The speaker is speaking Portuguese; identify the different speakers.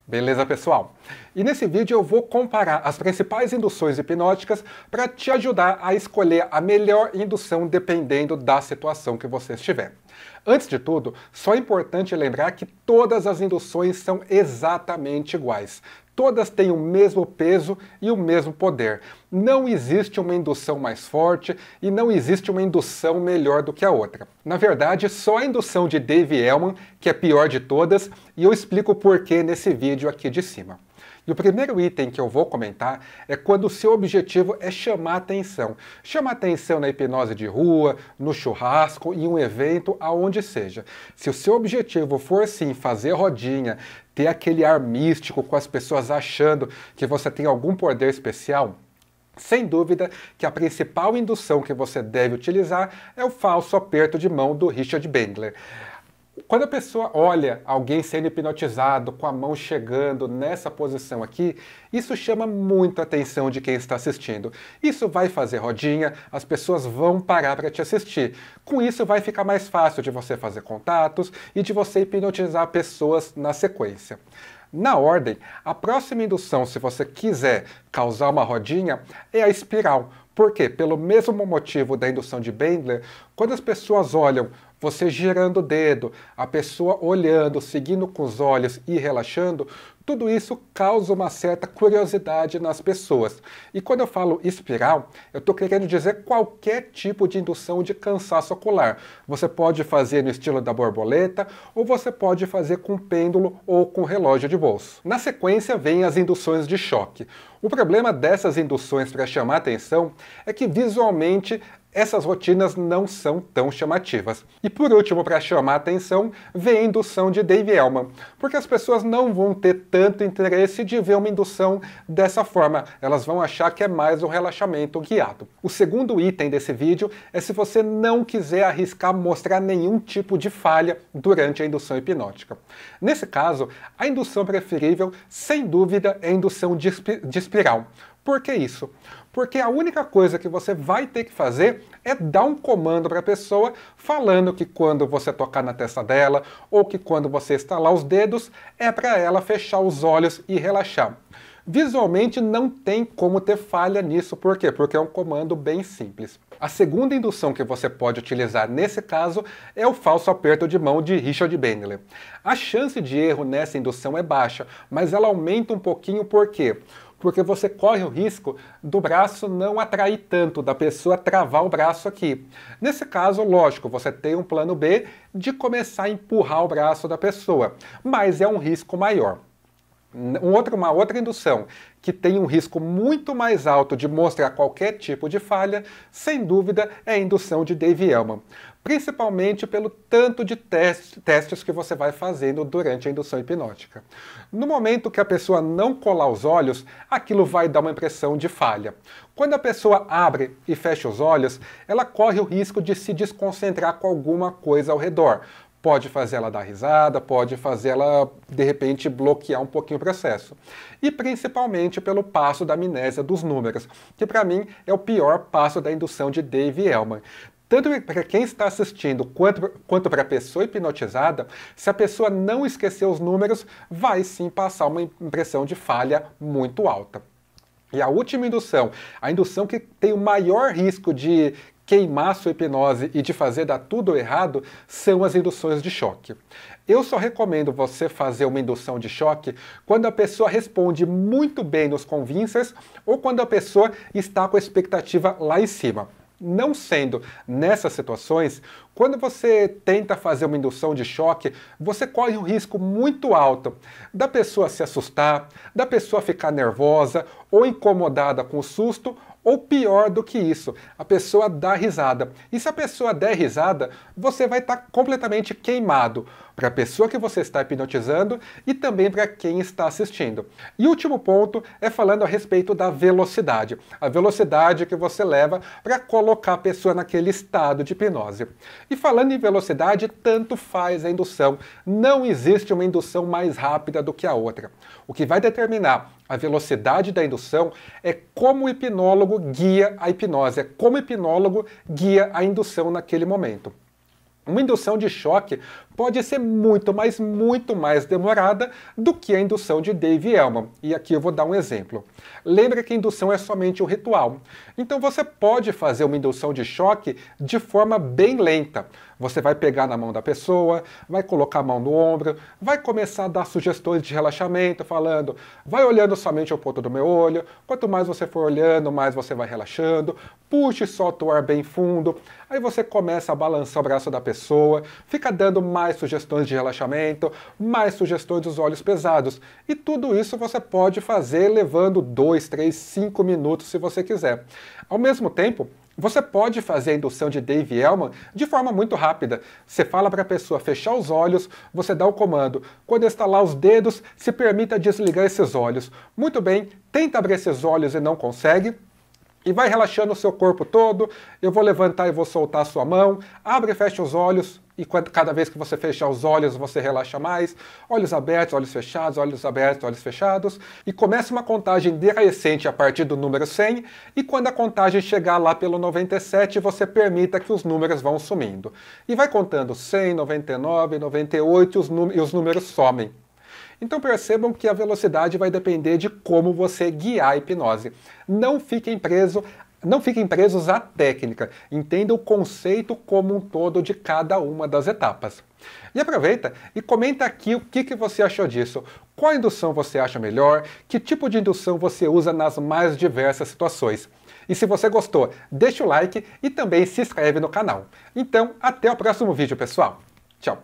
Speaker 1: Beleza, pessoal? E nesse vídeo eu vou comparar as principais induções hipnóticas para te ajudar a escolher a melhor indução dependendo da situação que você estiver. Antes de tudo, só é importante lembrar que todas as induções são exatamente iguais. Todas têm o mesmo peso e o mesmo poder. Não existe uma indução mais forte e não existe uma indução melhor do que a outra. Na verdade, só a indução de Dave Hellman que é pior de todas, e eu explico o porquê nesse vídeo aqui de cima. E o primeiro item que eu vou comentar é quando o seu objetivo é chamar atenção. Chamar atenção na hipnose de rua, no churrasco, em um evento, aonde seja. Se o seu objetivo for sim fazer rodinha, ter aquele ar místico com as pessoas achando que você tem algum poder especial, sem dúvida que a principal indução que você deve utilizar é o falso aperto de mão do Richard Bandler. Quando a pessoa olha alguém sendo hipnotizado com a mão chegando nessa posição aqui, isso chama muito a atenção de quem está assistindo. Isso vai fazer rodinha, as pessoas vão parar para te assistir. Com isso vai ficar mais fácil de você fazer contatos e de você hipnotizar pessoas na sequência. Na ordem, a próxima indução, se você quiser causar uma rodinha, é a espiral. Por quê? Pelo mesmo motivo da indução de Bandler, quando as pessoas olham você girando o dedo, a pessoa olhando, seguindo com os olhos e relaxando, tudo isso causa uma certa curiosidade nas pessoas. E quando eu falo espiral, eu estou querendo dizer qualquer tipo de indução de cansaço ocular. Você pode fazer no estilo da borboleta, ou você pode fazer com pêndulo ou com relógio de bolso. Na sequência vem as induções de choque. O problema dessas induções para chamar atenção é que visualmente essas rotinas não são tão chamativas. E por último, para chamar a atenção, vem a indução de Dave Hellman, porque as pessoas não vão ter tanto interesse de ver uma indução dessa forma, elas vão achar que é mais um relaxamento guiado. O segundo item desse vídeo é se você não quiser arriscar mostrar nenhum tipo de falha durante a indução hipnótica. Nesse caso, a indução preferível, sem dúvida, é a indução de espiral. Por que isso? Porque a única coisa que você vai ter que fazer é dar um comando para a pessoa falando que quando você tocar na testa dela ou que quando você estalar os dedos é para ela fechar os olhos e relaxar. Visualmente não tem como ter falha nisso, por quê? Porque é um comando bem simples. A segunda indução que você pode utilizar nesse caso é o falso aperto de mão de Richard Bandler. A chance de erro nessa indução é baixa, mas ela aumenta um pouquinho por quê? Porque você corre o risco do braço não atrair tanto, da pessoa travar o braço aqui. Nesse caso, lógico, você tem um plano B de começar a empurrar o braço da pessoa, mas é um risco maior. Uma outra indução que tem um risco muito mais alto de mostrar qualquer tipo de falha, sem dúvida, é a indução de Dave Hellman. Principalmente pelo tanto de testes que você vai fazendo durante a indução hipnótica. No momento que a pessoa não colar os olhos, aquilo vai dar uma impressão de falha. Quando a pessoa abre e fecha os olhos, ela corre o risco de se desconcentrar com alguma coisa ao redor. Pode fazer ela dar risada, pode fazer ela, de repente, bloquear um pouquinho o processo. E principalmente pelo passo da amnésia dos números, que para mim é o pior passo da indução de Dave Hellman. Tanto para quem está assistindo quanto para a pessoa hipnotizada, se a pessoa não esquecer os números, vai sim passar uma impressão de falha muito alta. E a última indução, a indução que tem o maior risco de queimar sua hipnose e de fazer dar tudo errado, são as induções de choque. Eu só recomendo você fazer uma indução de choque quando a pessoa responde muito bem nos convincers ou quando a pessoa está com a expectativa lá em cima. Não sendo nessas situações, quando você tenta fazer uma indução de choque, você corre um risco muito alto da pessoa se assustar, da pessoa ficar nervosa ou incomodada com o susto, ou pior do que isso, a pessoa dá risada. E se a pessoa der risada, você vai estar completamente queimado para a pessoa que você está hipnotizando e também para quem está assistindo. E o último ponto é falando a respeito da velocidade. A velocidade que você leva para colocar a pessoa naquele estado de hipnose. E falando em velocidade, tanto faz a indução. Não existe uma indução mais rápida do que a outra. O que vai determinar a velocidade da indução é como o hipnólogo guia a hipnose, é como o hipnólogo guia a indução naquele momento. Uma indução de choque pode ser muito, mas muito mais demorada do que a indução de Dave Elman. E aqui eu vou dar um exemplo. Lembra que a indução é somente um ritual. Então você pode fazer uma indução de choque de forma bem lenta. Você vai pegar na mão da pessoa, vai colocar a mão no ombro, vai começar a dar sugestões de relaxamento, falando, vai olhando somente ao ponto do meu olho, quanto mais você for olhando, mais você vai relaxando, puxe e solta o ar bem fundo, aí você começa a balançar o braço da pessoa, fica dando mais sugestões de relaxamento, mais sugestões dos olhos pesados, e tudo isso você pode fazer levando 2, 3, 5 minutos se você quiser. Ao mesmo tempo, você pode fazer a indução de Dave Elman de forma muito rápida. Você fala para a pessoa fechar os olhos, você dá o comando. Quando estalar os dedos, se permita desligar esses olhos. Muito bem, tenta abrir esses olhos e não consegue. E vai relaxando o seu corpo todo. Eu vou levantar e vou soltar a sua mão. Abre e fecha os olhos. E cada vez que você fechar os olhos, você relaxa mais. Olhos abertos, olhos fechados, olhos abertos, olhos fechados. E começa uma contagem decrescente a partir do número 100. E quando a contagem chegar lá pelo 97, você permita que os números vão sumindo. E vai contando 100, 99, 98 e os números somem. Então percebam que a velocidade vai depender de como você guiar a hipnose. Não fiquem presos à técnica, entenda o conceito como um todo de cada uma das etapas. E aproveita e comenta aqui o que você achou disso. Qual indução você acha melhor? Que tipo de indução você usa nas mais diversas situações? E se você gostou, deixa o like e também se inscreve no canal. Então, até o próximo vídeo, pessoal. Tchau!